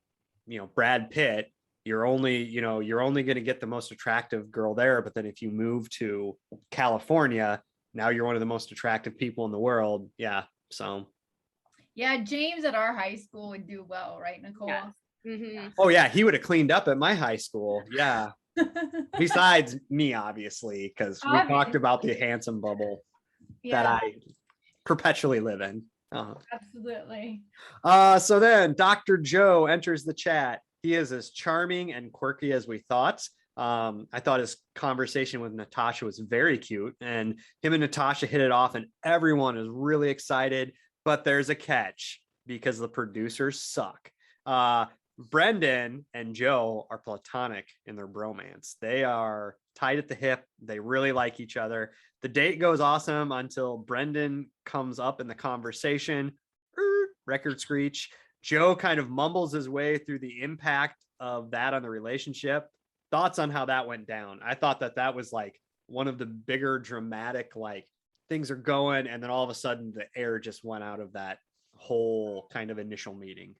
you know, Brad Pitt, you're only going to get the most attractive girl there. But then if you move to California, now you're one of the most attractive people in the world. Yeah. So. Yeah. James at our high school would do well, right, Nicole? Yeah. Mm-hmm. Oh yeah. He would have cleaned up at my high school. Yeah. Besides me, obviously, because we talked about the handsome bubble that I perpetually live in. Absolutely. So then Dr. Joe enters the chat. He is as charming and quirky as we thought. I thought his conversation with Natasha was very cute, and him and Natasha hit it off, and everyone is really excited. But there's a catch because the producers suck. Brendan and Joe are platonic in their bromance. They are tied at the hip. They really like each other. The date goes awesome until Brendan comes up in the conversation. Record screech. Joe kind of mumbles his way through the impact of that on the relationship. Thoughts on how that went down? I thought that was like one of the bigger dramatic, like things are going, and then all of a sudden the air just went out of that whole kind of initial meeting.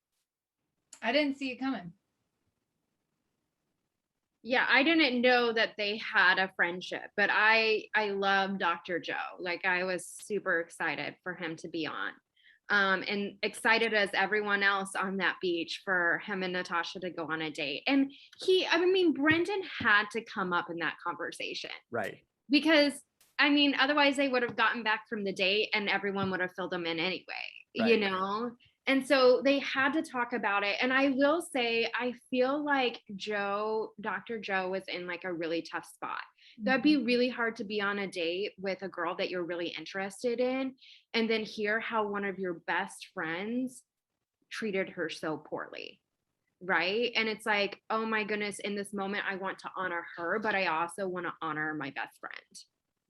I didn't see it coming. Yeah, I didn't know that they had a friendship, but I love Dr. Joe. Like I was super excited for him to be on. And excited as everyone else on that beach for him and Natasha to go on a date. And I mean, Brendan had to come up in that conversation. Right. Because I mean, otherwise they would have gotten back from the date and everyone would have filled them in anyway, Right. you know? And so they had to talk about it. And I will say, I feel like Dr. Joe was in like a really tough spot. That'd be really hard to be on a date with a girl that you're really interested in and then hear how one of your best friends treated her so poorly. Right. And it's like, oh my goodness, in this moment, I want to honor her, but I also want to honor my best friend.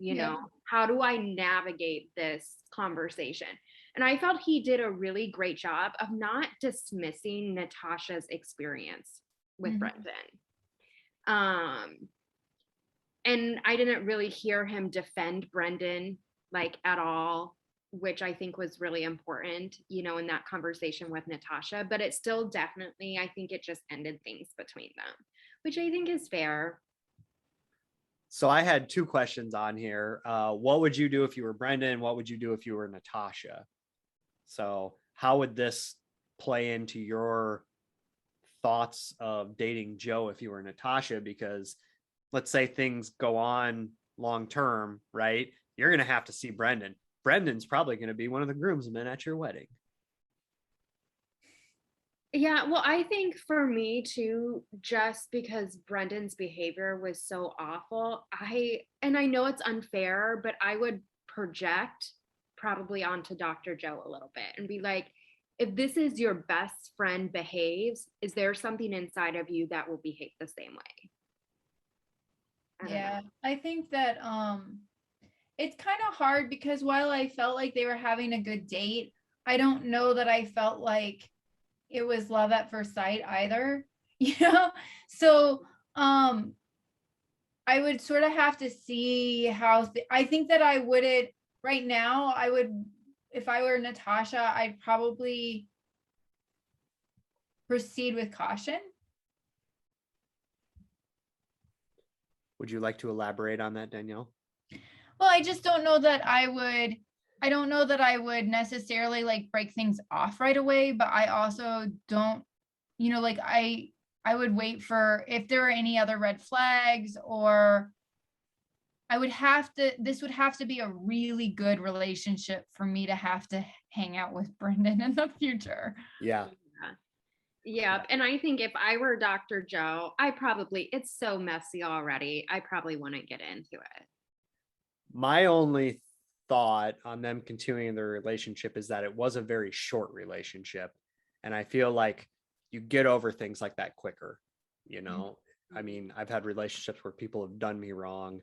You Yeah. know, how do I navigate this conversation? And I felt he did a really great job of not dismissing Natasha's experience with Brendan. And I didn't really hear him defend Brendan like at all, which I think was really important, you know, in that conversation with Natasha. But it still definitely, I think it just ended things between them, which I think is fair. So I had two questions on here. What would you do if you were Brendan? What would you do if you were Natasha? So how would this play into your thoughts of dating Joe if you were Natasha? Because let's say things go on long term, right? You're going to have to see Brendan. Brendan's probably going to be one of the groomsmen at your wedding. Yeah, well, I think for me too, just because Brendan's behavior was so awful, I know it's unfair, but I would project probably onto Dr. Joe a little bit and be like, if this is your best friend behaves, is there something inside of you that will behave the same way? Yeah, I think that it's kind of hard because while I felt like they were having a good date, I don't know that I felt like it was love at first sight either. You know? So I would sort of have to see how I think that I wouldn't right now. I would, if I were Natasha, I'd probably proceed with caution. Would you like to elaborate on that, Danielle? Well, I just don't know that I don't know that I would necessarily like break things off right away, but I also don't, you know, like I would wait for if there were any other red flags, or this would have to be a really good relationship for me to have to hang out with Brendan in the future. Yeah. Yeah. And I think if I were Dr. Joe, it's so messy already. I probably wouldn't get into it. My only thought on them continuing their relationship is that it was a very short relationship. And I feel like you get over things like that quicker, you know? I mean, I've had relationships where people have done me wrong.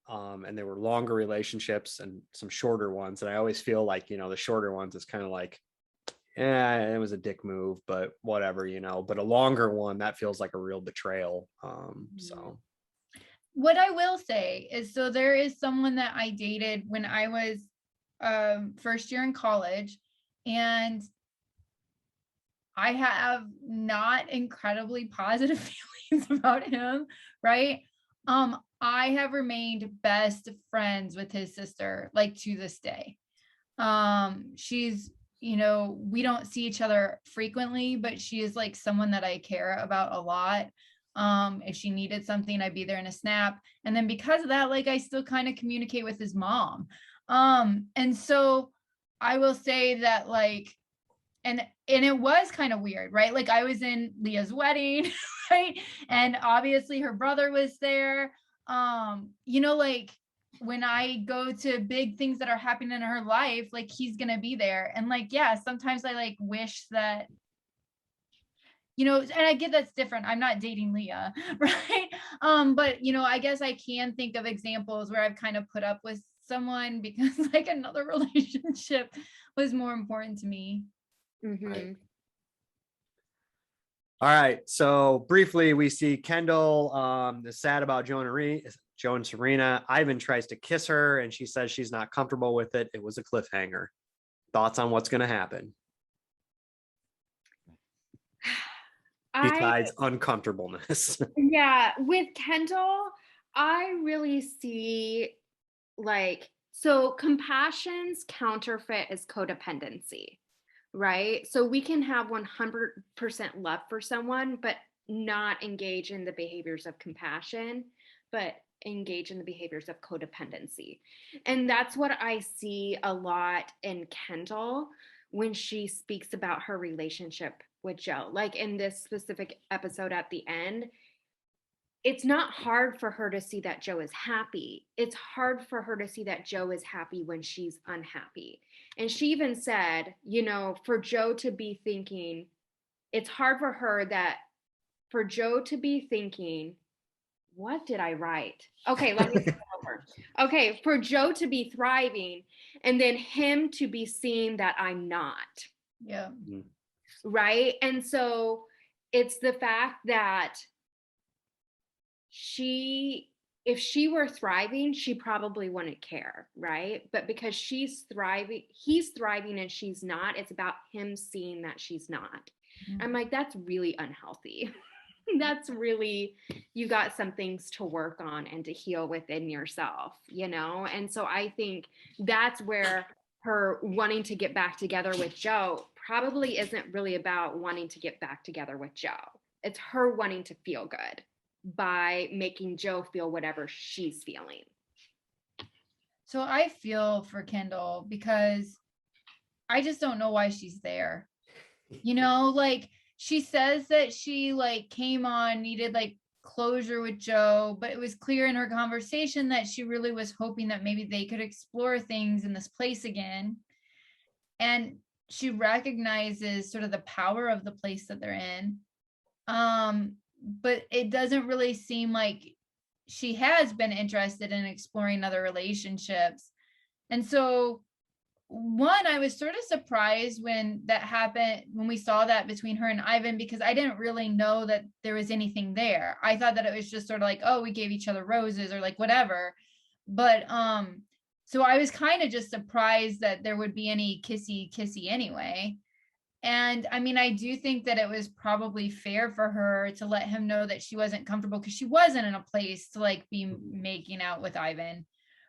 And there were longer relationships and some shorter ones. And I always feel like, you know, the shorter ones is kind of like, it was a dick move, but whatever, you know, but a longer one that feels like a real betrayal. So what I will say is, so there is someone that I dated when I was first year in college, and I have not incredibly positive feelings about him, right? I have remained best friends with his sister, like to this day. She's, you know, we don't see each other frequently, but she is like someone that I care about a lot. If she needed something, I'd be there in a snap. And then because of that, like I still kind of communicate with his mom. And so I will say that like, and it was kind of weird, right? Like I was in Leah's wedding, right? And obviously her brother was there. You know, like when I go to big things that are happening in her life, like he's gonna be there. And like, yeah, sometimes I like wish that, you know, and I get that's different. I'm not dating Leah, right? But you know, I guess I can think of examples where I've kind of put up with someone because like another relationship was more important to me. right. All right. So briefly, we see Kendall is sad about Joe and Serena. Ivan tries to kiss her and she says she's not comfortable with it. It was a cliffhanger. Thoughts on what's going to happen? besides uncomfortableness. Yeah, with Kendall, I really see so compassion's counterfeit is codependency, right? So we can have 100% love for someone, but not engage in the behaviors of compassion, but engage in the behaviors of codependency. And that's what I see a lot in Kendall when she speaks about her relationship with Joe. Like in this specific episode at the end, it's not hard for her to see that Joe is happy. It's hard for her to see that Joe is happy when she's unhappy. And she even said, for Joe to be thinking, it's hard for Joe to be thinking, what did I write? Okay, let me start over. Okay, for Joe to be thriving and then him to be seeing that I'm not. Yeah. Right? And so it's the fact that if she were thriving, she probably wouldn't care, right? But because he's thriving and she's not, it's about him seeing that she's not. Mm-hmm. I'm like, that's really unhealthy. That's really, you got some things to work on and to heal within yourself, And so I think that's where her wanting to get back together with Joe probably isn't really about wanting to get back together with Joe. It's her wanting to feel good by making Joe feel whatever she's feeling. So I feel for Kendall because I just don't know why she's there. She says that she came on, needed closure with Joe, but it was clear in her conversation that she really was hoping that maybe they could explore things in this place again. And she recognizes sort of the power of the place that they're in. But it doesn't really seem like she has been interested in exploring other relationships. And so I was sort of surprised when that happened, when we saw that between her and Ivan, because I didn't really know that there was anything there. I thought that it was just sort of oh, we gave each other roses or whatever. But so I was kind of just surprised that there would be any kissy anyway. And I mean, I do think that it was probably fair for her to let him know that she wasn't comfortable because she wasn't in a place to be making out with Ivan.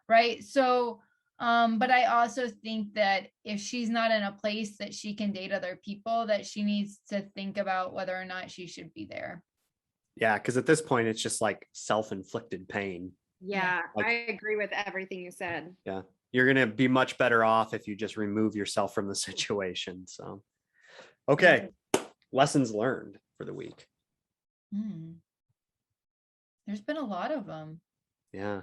Right. So, but I also think that if she's not in a place that she can date other people, that she needs to think about whether or not she should be there. Yeah. Cause at this point, it's just self-inflicted pain. Yeah. I agree with everything you said. Yeah. You're going to be much better off if you just remove yourself from the situation. So. Okay, lessons learned for the week. There's been a lot of them. Yeah.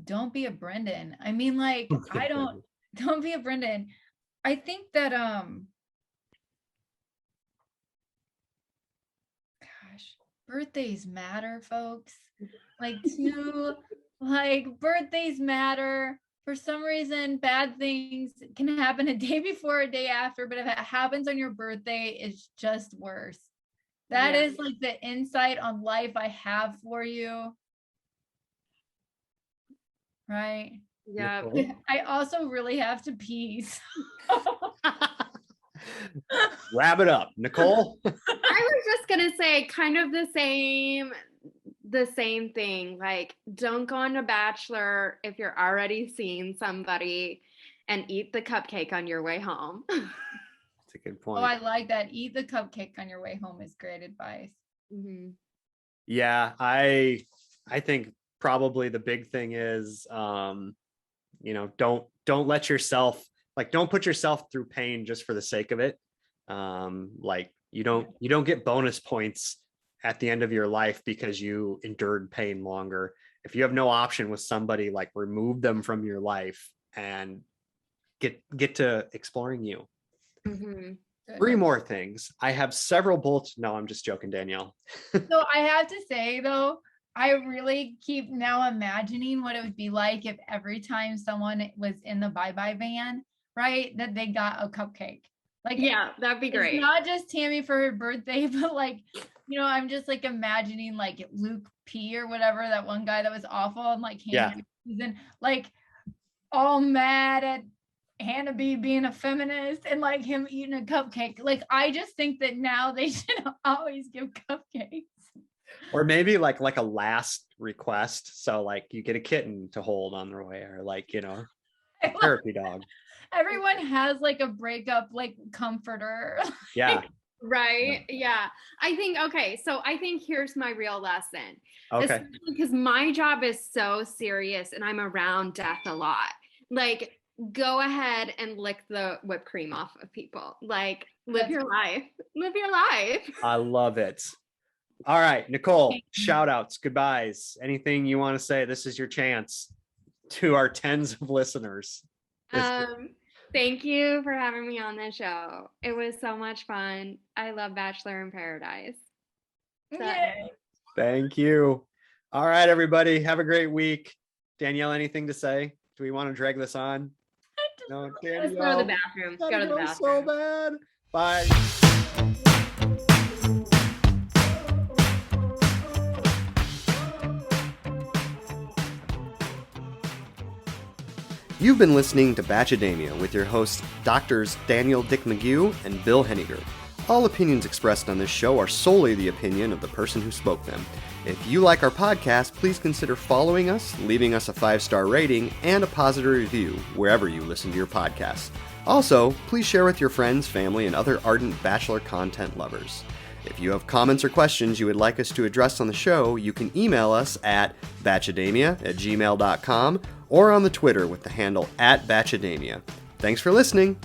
Don't be a Brendan. I mean, don't be a Brendan. I think that, birthdays matter, folks. Birthdays matter. For some reason, bad things can happen a day before, a day after, but if it happens on your birthday, it's just worse. That is the insight on life I have for you. Right? Yeah. I also really have to pee. Wrap it up, Nicole. I was just going to say kind of the same thing. Don't go on a bachelor if you're already seeing somebody, and eat the cupcake on your way home. That's a good point. Oh, I like that. Eat the cupcake on your way home is great advice. Mm-hmm. Yeah, I think probably the big thing is, don't let yourself, don't put yourself through pain just for the sake of it. You don't get bonus points at the end of your life because you endured pain longer. If you have no option with somebody, remove them from your life and get to exploring you. Mm-hmm. 3 more things. I have several bullets. No, I'm just joking, Danielle. So I have to say though, I really keep now imagining what it would be like if every time someone was in the bye-bye van, right, that they got a cupcake. Yeah, that'd be great. It's not just Tammy for her birthday, but I'm just imagining Luke P or whatever, that one guy that was awful and all mad at Hannah B being a feminist and like him eating a cupcake. Like, I just think that now they should always give cupcakes. Or maybe like a last request. So like you get a kitten to hold on their way, or like, you know, a therapy dog. Everyone has like a breakup like comforter. Yeah. Right. Yeah. I think, okay. So I think here's my real lesson. Okay. Because my job is so serious and I'm around death a lot. Like, go ahead and lick the whipped cream off of people. Like, live your life. Live your life. I love it. All right, Nicole, shout outs, goodbyes. Anything you want to say? This is your chance to our tens of listeners. Thank you for having me on this show. It was so much fun. I love Bachelor in Paradise. Yay. Thank you. All right, everybody. Have a great week. Danielle, anything to say? Do we want to drag this on? No, Danielle. Let's go to the bathroom. Go to the bathroom. So bad. Bye. You've been listening to Bachademia with your hosts, Doctors Daniel Dick McGew and Bill Henniger. All opinions expressed on this show are solely the opinion of the person who spoke them. If you like our podcast, please consider following us, leaving us a 5-star rating, and a positive review wherever you listen to your podcasts. Also, please share with your friends, family, and other ardent Bachelor content lovers. If you have comments or questions you would like us to address on the show, you can email us at bachademia@gmail.com or on the Twitter with the handle @Bachademia. Thanks for listening.